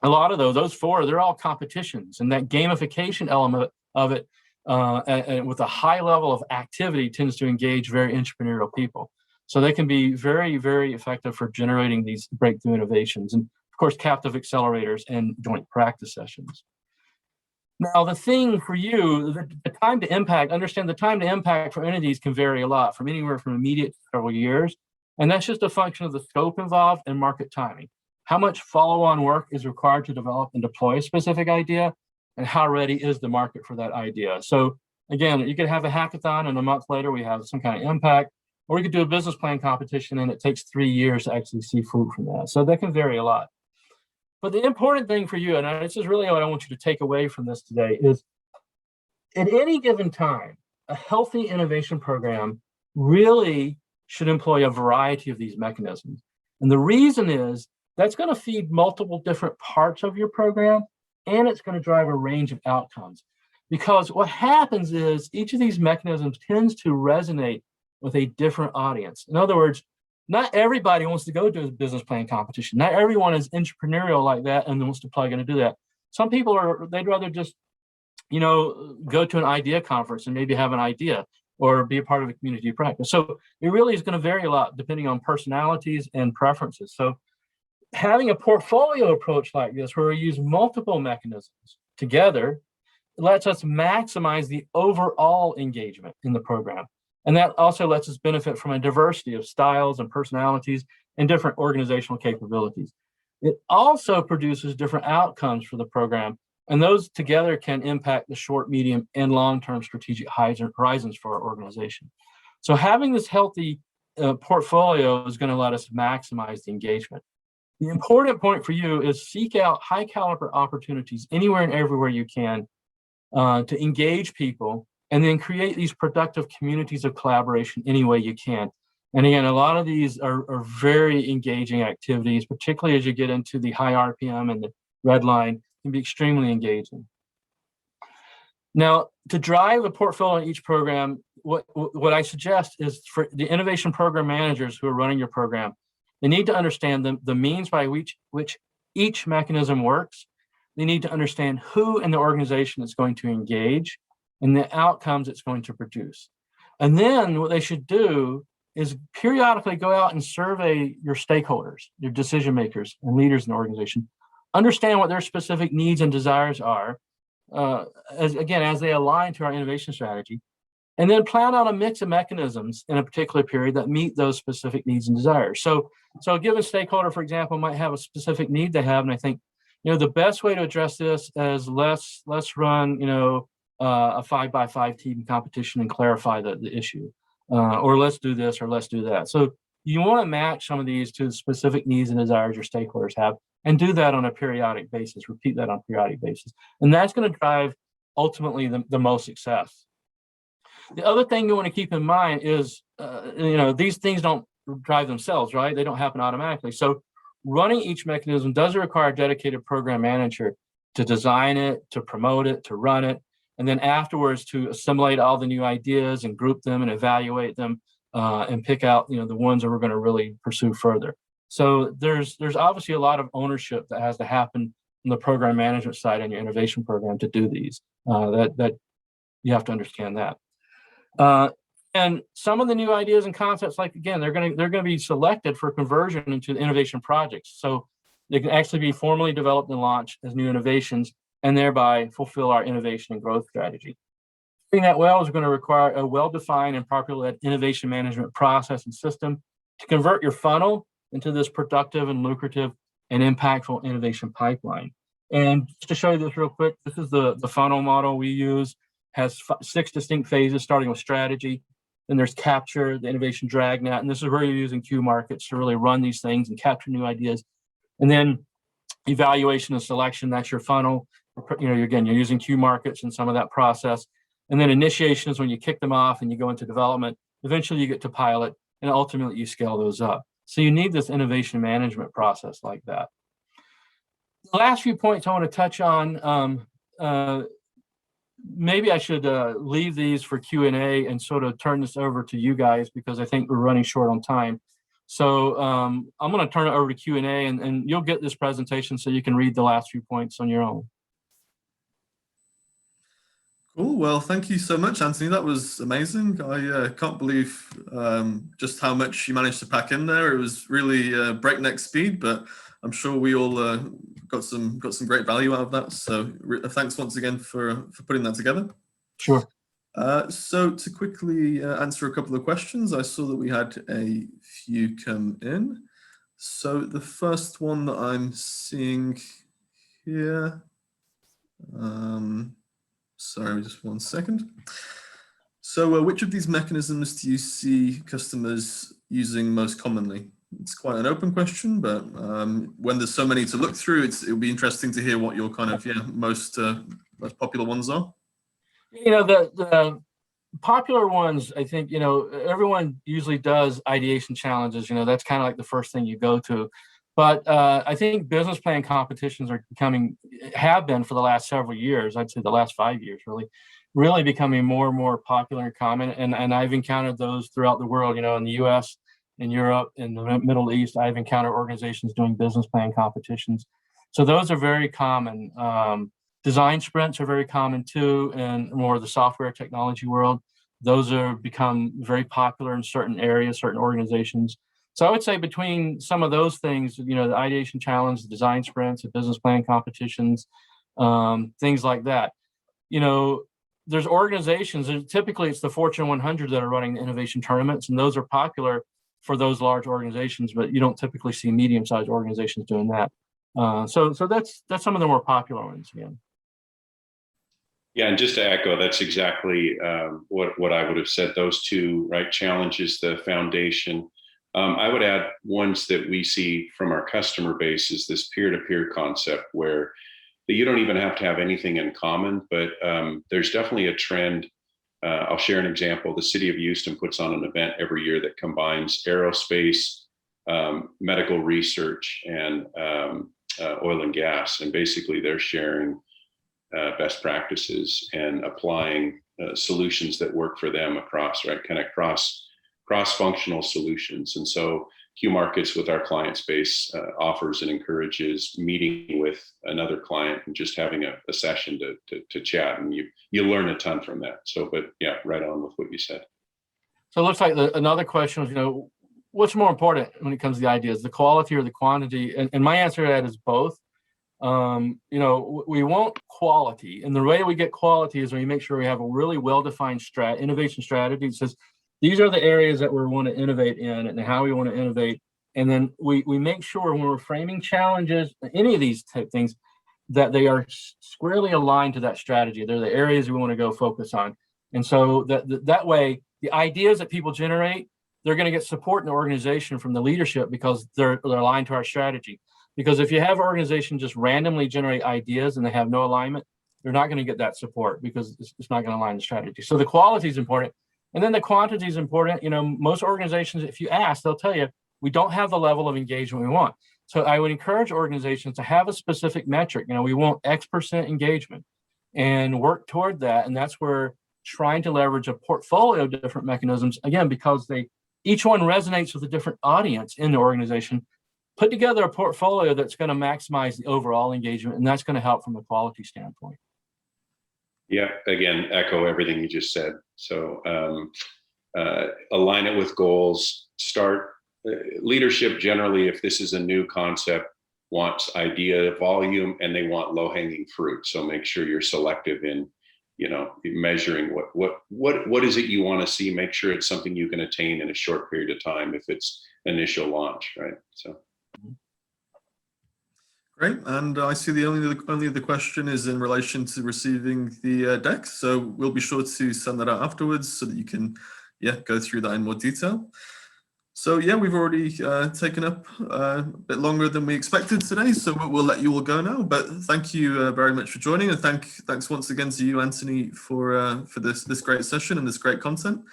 a lot of those four, they're all competitions, and that gamification element of it and with a high level of activity tends to engage very entrepreneurial people. So they can be very, very effective for generating these breakthrough innovations. And of course, captive accelerators and joint practice sessions. Now, the thing for you, the time to impact, understand the time to impact for entities can vary a lot, from anywhere from immediate to several years. And that's just a function of the scope involved and market timing. How much follow-on work is required to develop and deploy a specific idea, and how ready is the market for that idea? So again, you could have a hackathon and a month later we have some kind of impact, or we could do a business plan competition and it takes 3 years to actually see fruit from that. So that can vary a lot. But the important thing for you, and this is really what I want you to take away from this today, is at any given time, a healthy innovation program really should employ a variety of these mechanisms. And the reason is that's going to feed multiple different parts of your program, and it's going to drive a range of outcomes. Because what happens is each of these mechanisms tends to resonate with a different audience. In other words, not everybody wants to go to a business plan competition. Not everyone is entrepreneurial like that and wants to plug in and do that. Some people they'd rather just, go to an idea conference and maybe have an idea or be a part of a community practice. So it really is going to vary a lot depending on personalities and preferences. So having a portfolio approach like this, where we use multiple mechanisms together, lets us maximize the overall engagement in the program. And that also lets us benefit from a diversity of styles and personalities and different organizational capabilities. It also produces different outcomes for the program, and those together can impact the short, medium, and long-term strategic horizons for our organization. So having this healthy portfolio is going to let us maximize the engagement. The important point for you is seek out high caliber opportunities anywhere and everywhere you can to engage people, and then create these productive communities of collaboration any way you can. And again, a lot of these are very engaging activities, particularly as you get into the high RPM and the red line, can be extremely engaging. Now, to drive a portfolio in each program, what I suggest is for the innovation program managers who are running your program, they need to understand the means by which each mechanism works. They need to understand who in the organization is going to engage and the outcomes it's going to produce. And then what they should do is periodically go out and survey your stakeholders, your decision makers and leaders in the organization, understand what their specific needs and desires are, as they align to our innovation strategy, and then plan out a mix of mechanisms in a particular period that meet those specific needs and desires. So a given stakeholder, for example, might have a specific need they have, and I think, the best way to address this is let's run, a 5x5 team competition and clarify the issue, or let's do this or let's do that. So you want to match some of these to the specific needs and desires your stakeholders have, and do that on a periodic basis, repeat that on a periodic basis. And that's going to drive ultimately the most success. The other thing you want to keep in mind is, these things don't drive themselves, right? They don't happen automatically. So running each mechanism does require a dedicated program manager to design it, to promote it, to run it, and then afterwards to assimilate all the new ideas and group them and evaluate them and pick out, the ones that we're going to really pursue further. So there's obviously a lot of ownership that has to happen on the program management side in your innovation program to do these. That you have to understand that. And some of the new ideas and concepts, like, again, they're going to be selected for conversion into innovation projects. So they can actually be formally developed and launched as new innovations, and thereby fulfill our innovation and growth strategy. Doing that well is going to require a well-defined and properly led innovation management process and system to convert your funnel into this productive and lucrative and impactful innovation pipeline. And just to show you this real quick, this is the funnel model we use. Has 6 distinct phases, starting with strategy. Then there's capture, the innovation dragnet, and this is where you're using Q markets to really run these things and capture new ideas. And then evaluation and selection, that's your funnel. You're using Q markets in some of that process. And then initiation is when you kick them off and you go into development. Eventually you get to pilot, and ultimately you scale those up. So you need this innovation management process like that. The last few points I want to touch on, maybe I should leave these for Q&A and sort of turn this over to you guys, because I think we're running short on time. So I'm going to turn it over to Q&A, and you'll get this presentation so you can read the last few points on your own. Cool. Well, thank you so much, Anthony. That was amazing. I can't believe just how much you managed to pack in there. It was really breakneck speed, but I'm sure we all got some great value out of that. So thanks once again for putting that together. Sure. So to quickly answer a couple of questions, I saw that we had a few come in. So the first one that I'm seeing here, sorry, just one second. So which of these mechanisms do you see customers using most commonly? It's quite an open question, but when there's so many to look through, it'll be interesting to hear what your kind of most popular ones are. You know, the popular ones, I think, you know, everyone usually does ideation challenges. You know, that's kind of like the first thing you go to. But I think business plan competitions have been for the last several years, I'd say the last 5 years, really becoming more and more popular and common. And I've encountered those throughout the world, you know, in the US, in Europe, in the Middle East. I've encountered organizations doing business plan competitions. So those are very common. Design sprints are very common too, in more of the software technology world. Those are become very popular in certain areas, certain organizations. So I would say between some of those things, you know, the ideation challenge, the design sprints, the business plan competitions, things like that. You know, there's organizations, and typically it's the Fortune 100 that are running the innovation tournaments, and those are popular for those large organizations, but you don't typically see medium-sized organizations doing that. So that's some of the more popular ones again. Yeah, and just to echo, that's exactly what I would have said. Those two, right? Challenge is the foundation. I would add ones that we see from our customer base is this peer-to-peer concept, where you don't even have to have anything in common, but there's definitely a trend. I'll share an example. The city of Houston puts on an event every year that combines aerospace, medical research, and oil and gas. And basically they're sharing best practices and applying solutions that work for them across, right, kind of cross-functional solutions. And so Q Markets with our client space offers and encourages meeting with another client and just having a session to chat, and you learn a ton from that. So, but yeah, right on with what you said. So it looks like another question was, you know, what's more important when it comes to the ideas, the quality or the quantity? And my answer to that is both. You know, we want quality, and the way we get quality is when we make sure we have a really well-defined innovation strategy. It says these are the areas that we want to innovate in and how we want to innovate, and then we make sure when we're framing challenges, any of these type things, that they are squarely aligned to that strategy. They're the areas we want to go focus on, and so that way the ideas that people generate, they're going to get support in the organization from the leadership because they're aligned to our strategy. Because if you have organizations just randomly generate ideas and they have no alignment, they're not going to get that support because it's not going to align the strategy. So the quality is important. And then the quantity is important. You know, most organizations, if you ask, they'll tell you, we don't have the level of engagement we want. So I would encourage organizations to have a specific metric. You know, we want X% engagement and work toward that. And that's where trying to leverage a portfolio of different mechanisms, again, because each one resonates with a different audience in the organization, put together a portfolio that's going to maximize the overall engagement, and that's going to help from a quality standpoint. Yeah, again, echo everything you just said. So align it with goals, leadership generally, if this is a new concept, wants idea volume and they want low-hanging fruit. So make sure you're selective in, you know, measuring what is it you want to see. Make sure it's something you can attain in a short period of time if it's initial launch, right? So. Great, and I see the only other question is in relation to receiving the deck. So we'll be sure to send that out afterwards so that you can, go through that in more detail. So we've already taken up a bit longer than we expected today, so we'll let you all go now. But thank you very much for joining, and thanks once again to you, Anthony, for this great session and this great content.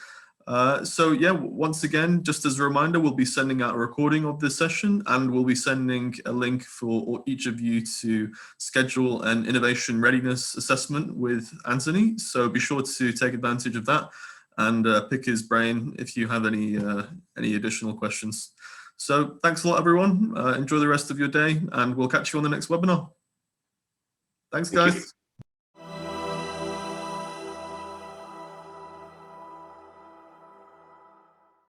So yeah, once again, just as a reminder, we'll be sending out a recording of this session, and we'll be sending a link for each of you to schedule an innovation readiness assessment with Anthony. So be sure to take advantage of that and pick his brain if you have any additional questions. So thanks a lot, everyone. Enjoy the rest of your day, and we'll catch you on the next webinar. Thanks, guys.